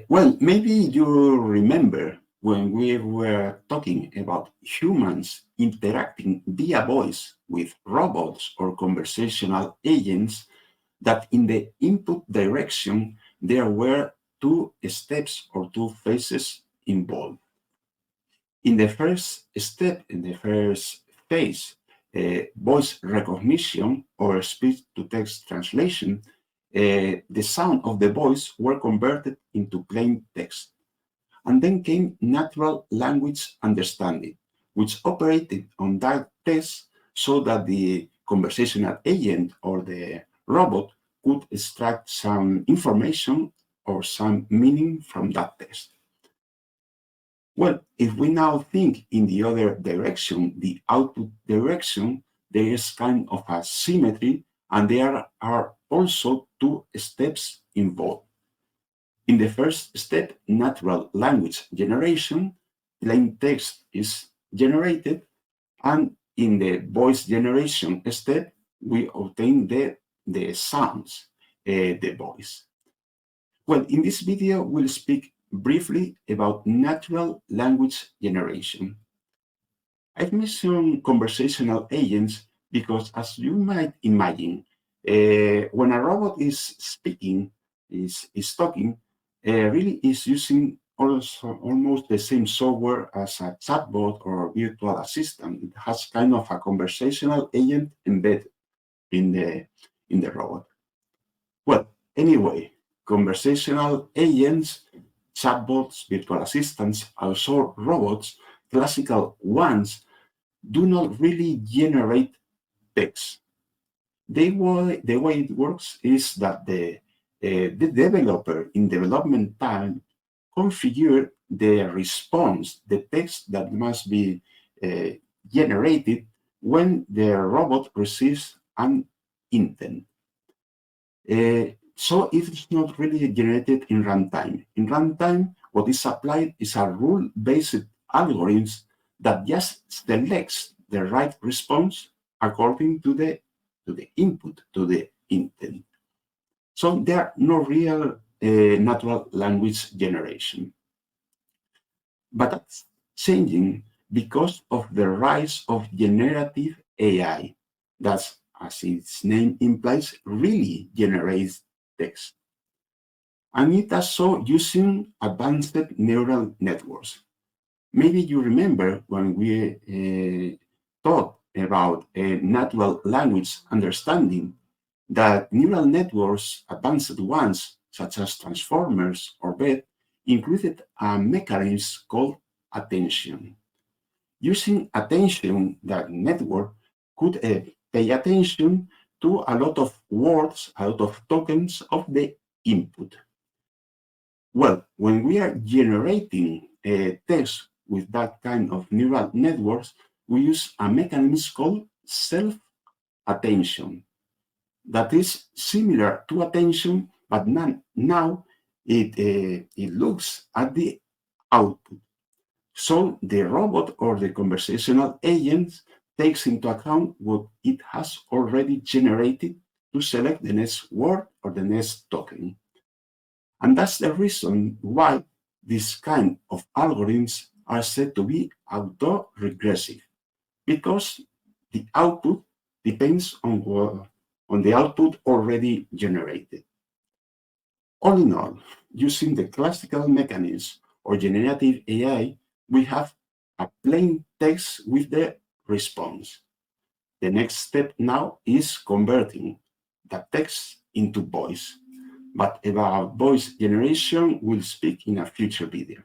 Well, maybe you remember when we were talking about humans interacting via voice with robots or conversational agents, that in the input direction there were two steps or two phases involved. In the first step, in the first phase, voice recognition or speech to text translation, the sound of the voice were converted into plain text. And then came natural language understanding, which operated on that text so that the conversational agent or the robot could extract some information or some meaning from that text. Well, if we now think in the other direction, the output direction, there is kind of a symmetry, and there are also two steps involved. In the first step, natural language generation, plain text is generated, and in the voice generation step, we obtain the sounds, the voice. Well, in this video, we'll speak briefly about natural language generation. I've mentioned conversational agents because, as you might imagine, when a robot is speaking, is talking, really is using also almost the same software as a chatbot or virtual assistant. It has kind of a conversational agent embedded in the robot. Well, anyway, conversational agents, chatbots, virtual assistants, also robots, classical ones, do not really generate text. The way it works is that the developer in development time configure the response, the text that must be generated when the robot receives an intent. So it's not really generated in runtime. In runtime, what is applied is a rule-based algorithm that just selects the right response according to the input, to the intent. So there are no real natural language generation. But that's changing because of the rise of generative AI. That's, as its name implies, really generates text. And it does so using advanced neural networks. Maybe you remember when we talked about natural language understanding that neural networks, advanced ones such as transformers or BET, included a mechanism called attention. Using attention, that network could pay attention to a lot of words, a lot of tokens of the input. Well, when we are generating text with that kind of neural networks, we use a mechanism called self-attention that is similar to attention, but now it looks at the output. So the robot or the conversational agent takes into account what it has already generated to select the next word or the next token. And that's the reason why this kind of algorithms are said to be auto-regressive, because the output depends on the output already generated. All in all, using the classical mechanism or generative AI, we have a plain text with the response. The next step now is converting the text into voice. But about voice generation, we'll speak in a future video.